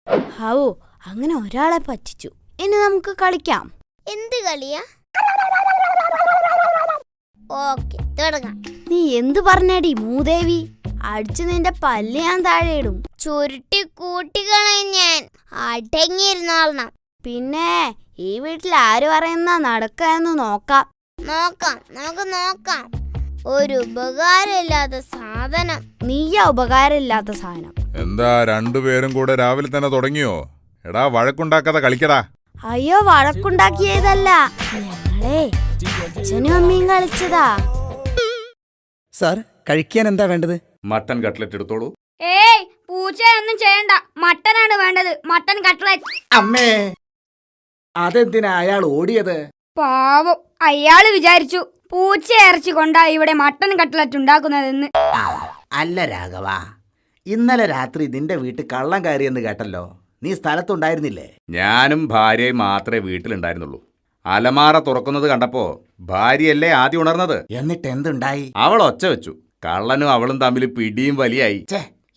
How, അങ്ങനെ ഒരാളെ പറ്റിച്ചു. ഇനി നമുക്ക് കളിക്കാം. എന്ത് കളിയാ? ഓക്കെ, തുടങ്ങാം. നീ എന്ത് പറഞ്ഞടി മൂദേവി? അടിച്ചു നിന്റെ പല്ല് ഞാൻ താഴെ ഇടും. ചുരുട്ടി കൂട്ടിക്കളയും ഞാൻ. അടങ്ങിയിരുന്നോളണം. പിന്നെ ഈ വീട്ടിൽ ആര് പറയുന്ന നടക്കാന്ന് നോക്കാം. നമുക്ക് നോക്കാം. ഒരു ഉപകാരമില്ലാത്ത സാധനം. നീയാ ഉപകാരമില്ലാത്ത സാധനം. എന്താ രണ്ടുപേരും കൂടെ രാവിലെ തന്നെ തുടങ്ങിയോ? എടാ വഴക്കുണ്ടാക്കാതെ കളിക്കടാ. അയ്യോ, വഴക്കുണ്ടാക്കിയതല്ല, ഞങ്ങളെ അച്ഛനും അമ്മയും കളിച്ചതാ. സാർ, കഴിക്കാൻ എന്താ വേണ്ടത്? മട്ടൻ കട്ട്ലറ്റ് എടുത്തോളൂ. ഏയ്, പൂച്ചയൊന്നും ചെയ്യണ്ട. മട്ടനാണ് വേണ്ടത്. Mutton cutlet. അമ്മേ, അതെന്തിനാ അയാൾ ഓടിയത്? പാവം, അയാള് വിചാരിച്ചു പൂച്ച ഇറച്ചി കൊണ്ടാ ഇവിടെ മട്ടൻ കട്ട്ലറ്റ് ഉണ്ടാക്കുന്നതെന്ന്. അല്ല രാഘവ, ഇന്നലെ രാത്രി നിന്റെ വീട്ടിൽ കള്ളം കയറിയെന്ന് കേട്ടല്ലോ. നീ സ്ഥലത്തുണ്ടായിരുന്നില്ലേ? ഞാനും ഭാര്യയും മാത്രമേ വീട്ടിലുണ്ടായിരുന്നുള്ളൂ. അലമാറ തുറക്കുന്നത് കണ്ടപ്പോ ഭാര്യയല്ലേ ആദ്യം ഉണർന്നത്. എന്നിട്ട് എന്തുണ്ടായി? അവൾ ഒച്ച വെച്ചു. കള്ളനും അവളും തമ്മിൽ പിടിയും വലിയായി.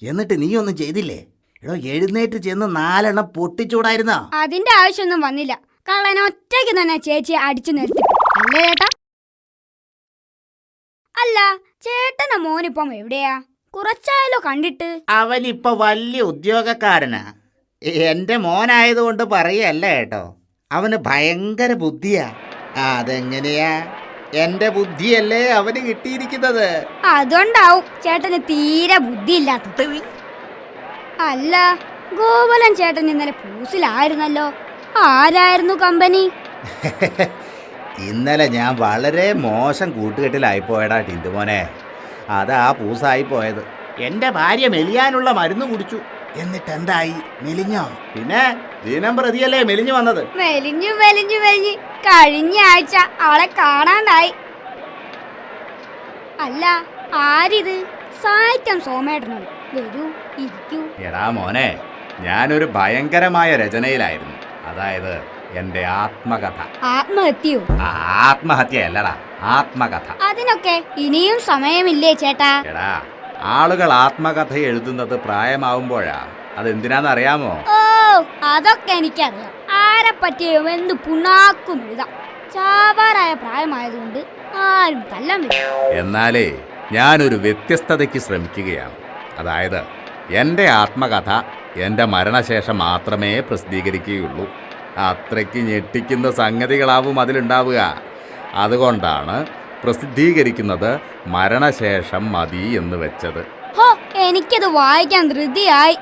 എന്നിട്ട് നീ ഒന്നും ചെയ്തില്ലേ? എടോ, എഴുന്നേറ്റ് ചെന്ന് 4 എണ്ണം പൊട്ടിച്ചൂടായിരുന്നോ? അതിന്റെ ആവശ്യമൊന്നും വന്നില്ല. കള്ളൻ ഒറ്റയ്ക്ക് തന്നെ ചേച്ചിയെ അടിച്ചു നിർത്തി. അല്ലേ ചേട്ടാ? അല്ല, ചേട്ടന്റെ മോനിപ്പം എവിടെയാ? കുറച്ചായാലോ കണ്ടിട്ട്. അവനിപ്പോ വലിയ ഉദ്യോഗക്കാരനാ. എന്റെ മോനായതുകൊണ്ട് പറയല്ല കേട്ടോ. അവന് ഭയങ്കര ബുദ്ധിയാ. അതെങ്ങനെയാ? എന്റെ ബുദ്ധിയല്ലേ അവന് കിട്ടിയിരിക്കുന്നത്. അതുകൊണ്ടാവും ചേട്ടന് തീരെ ബുദ്ധിയില്ലാത്തത്. അല്ല, ഗോപാലൻ ചേട്ടൻ ഇന്നലെ പൂസിലായിരുന്നല്ലോ. ആരായിരുന്നു കമ്പനി? ഇന്നലെ ഞാൻ വളരെ മോശം കൂട്ടുകെട്ടിലായിപ്പോയടാ ടിന്റുമോനെ. അതാ പൂസായിപ്പോയത്. എന്റെ ഭാര്യ മെലിയാനുള്ള മരുന്ന് കുടിച്ചു. എന്നിട്ട് എന്തായി? മെലിഞ്ഞോ? പിന്നെ ദിനം പ്രതിയല്ലേ മെലിഞ്ഞു വന്നത്. മെലിഞ്ഞു കഴിഞ്ഞ ആഴ്ച അവളെ കാണാണ്ടായി. അല്ല, ആരിത്? സാഹിത്യം സോമേട്ടനോ? വരൂ, ഇരിക്കൂ. എടാ മോനെ, ഞാനൊരു ഭയങ്കരമായ രചനയിലായിരുന്നു. അതായത് എന്റെ ആത്മകഥ. ആത്മഹത്യയോ? ആത്മഹത്യയല്ലടാ, ആത്മകഥ. അതിനൊക്കെ ഇനിയും സമയമില്ലേ ചേട്ടാ? എടാ, ആളുകൾ ആത്മകഥ എഴുതുന്നത് പ്രായമാവുമ്പോഴാ. അതെന്തിനാന്നറിയാമോ? ഓ, അതൊക്കെ എനിക്കറിയാം. ആരെ പറ്റിയോ എന്ത് പുണ്ണാക്കും എഴുതാം. ചാവാറായ പ്രായമായതുകൊണ്ട് ആരും തല്ലാൻ വരും. എന്നാലേ ഞാനൊരു വ്യത്യസ്തതയ്ക്ക് ശ്രമിക്കുകയാണ്. അതായത് എൻ്റെ ആത്മകഥ എൻ്റെ മരണശേഷം മാത്രമേ പ്രസിദ്ധീകരിക്കുകയുള്ളൂ. അത്രയ്ക്ക് ഞെട്ടിക്കുന്ന സംഗതികളാവും അതിലുണ്ടാവുക. അതുകൊണ്ടാണ് പ്രസിദ്ധീകരിക്കുന്നത് മരണശേഷം മതി എന്ന് വെച്ചത്. ഹോ, എനിക്കത് വായിക്കാൻ ധൃതിയായി.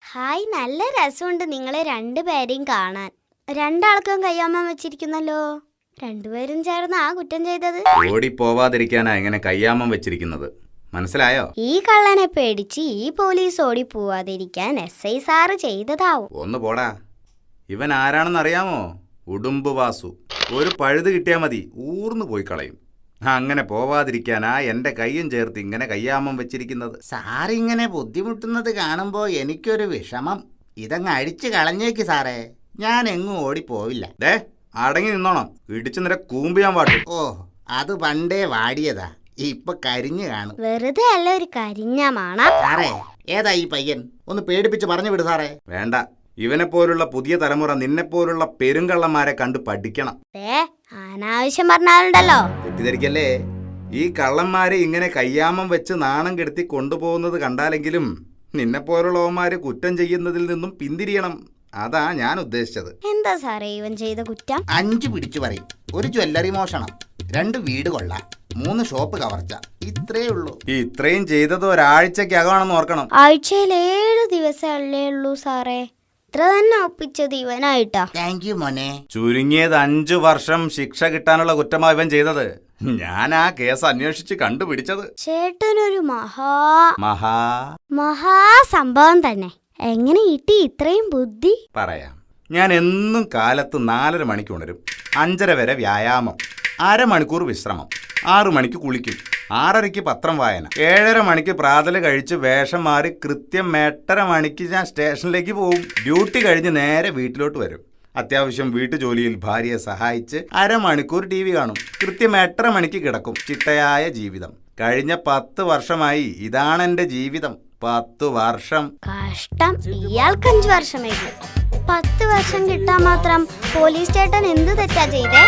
ഹായ്, നല്ല രസമുണ്ട് നിങ്ങളെ രണ്ടുപേരെയും കാണാൻ. രണ്ടാൾക്കും കയ്യാമ്മ വെച്ചിരിക്കുന്നല്ലോ. രണ്ടുപേരും ചേർന്ന് ആ കുറ്റം ചെയ്തത്. ഓടിപ്പോവാതിരിക്കാനാ ഇങ്ങനെ കയ്യാമം വെച്ചിരിക്കുന്നത്, മനസ്സിലായോ? ഈ കള്ളനെ പേടിച്ച് ഈ പോലീസ് ഓടിപ്പോവാതിരിക്കാൻ SI സാറ് ചെയ്തതാവും. ഒന്ന് പോടാ. ഇവൻ ആരാണെന്ന് അറിയാമോ? ഉടുമ്പ് വാസു. ഒരു പഴുത് കിട്ടിയാൽ മതി, ഊർന്നു പോയി കളയും. അങ്ങനെ പോവാതിരിക്കാനാ എൻ്റെ കയ്യും ചേർത്ത് ഇങ്ങനെ കയ്യാമം വെച്ചിരിക്കുന്നത്. സാറിങ്ങനെ ബുദ്ധിമുട്ടുന്നത് കാണുമ്പോ എനിക്കൊരു വിഷമം. ഇതങ്ങ് അഴിച്ചു കളഞ്ഞേക്ക് സാറേ. ഞാൻ എങ്ങും ഓടിപ്പോവില്ല. ദേ, അടങ്ങി നിന്നോണം. ഇടിച്ചു നിര കൂമ്പിയാൻ പാട്ടു. ഓ, അത് പണ്ടേ വാടിയതാ. ഇപ്പൊ കരിഞ്ഞു കാണും. വെറുതെ അല്ല ഒരു കരിഞ്ഞ മണ. സാറേ, ഏതാ ഈ പയ്യൻ? ഒന്ന് പേടിപ്പിച്ച് പറഞ്ഞു വിട് സാറേ. വേണ്ട, ഇവനെപ്പോലുള്ള പുതിയ തലമുറ നിന്നെപ്പോലുള്ള പെരുങ്കള്ളന്മാരെ കണ്ട് പഠിക്കണം. അനാവശ്യം പറഞ്ഞാലുണ്ടല്ലോ. തെറ്റിദ്ധരിക്കല്ലേ? ഈ കള്ളന്മാരെ ഇങ്ങനെ കയ്യാമം വെച്ച് നാണം കെടുത്തി കൊണ്ടുപോകുന്നത് കണ്ടാലെങ്കിലും നിന്നെപ്പോലുള്ളവന്മാര് കുറ്റം ചെയ്യുന്നതിൽ നിന്നും പിന്തിരിയണം. അതാ ഞാൻ ഉദ്ദേശിച്ചത്. എന്താ സാറേ ഇവൻ ചെയ്ത കുറ്റം? 5 പിടിച്ചു പറയും. ഒരു ജ്വല്ലറി മോഷണം, 2 വീട് കൊള്ള, 3 ഷോപ്പ് കവർച്ച. ഇത്രേ ഉള്ളൂ. ഇത്രയും ചെയ്തത് ഒരാഴ്ചക്കകമാണെന്ന് ഓർക്കണം. ആഴ്ചയിൽ 7 ദിവസമല്ലേ ഉള്ളൂ സാറേ. ഇത്ര തന്നെ ഒപ്പിച്ചത് ഇവനായിട്ടാ. താങ്ക് യു മോനെ. ചുരുങ്ങിയത് 5 വർഷം ശിക്ഷ കിട്ടാനുള്ള കുറ്റമാ ഇവൻ ചെയ്തത്. ഞാൻ ആ കേസ് അന്വേഷിച്ച് കണ്ടുപിടിച്ചത്. ചേട്ടനൊരു മഹാ മഹാസംഭവം തന്നെ. എങ്ങനെ കിട്ടി ഇത്രയും ബുദ്ധി? പറയാം. ഞാൻ എന്നും കാലത്ത് 4:30 മണിക്ക് ഉണരും. 5:30 വരെ വ്യായാമം, 1/2 മണിക്കൂർ വിശ്രമം, 6 മണിക്ക് കുളിക്കും, 6:30 പത്രം വായന, 7:30 മണിക്ക് പ്രാതല് കഴിച്ച് വേഷം മാറി കൃത്യം 8:30 മണിക്ക് ഞാൻ സ്റ്റേഷനിലേക്ക് പോകും. ഡ്യൂട്ടി കഴിഞ്ഞ് നേരെ വീട്ടിലോട്ട് വരും. അത്യാവശ്യം വീട്ടുജോലിയിൽ ഭാര്യയെ സഹായിച്ച് അരമണിക്കൂർ ടി വി കാണും. കൃത്യം 8:30 മണിക്ക് കിടക്കും. ചിട്ടയായ ജീവിതം. കഴിഞ്ഞ 10 വർഷമായി ഇതാണെന്റെ ജീവിതം. 10 വർഷം. കഷ്ടം, ഇയാൾക്ക് 5 വർഷമേ 10 വർഷം കിട്ടാൻ മാത്രം പോലീസ് ചേട്ടൻ എന്ത് തെറ്റാ ചെയ്തേ?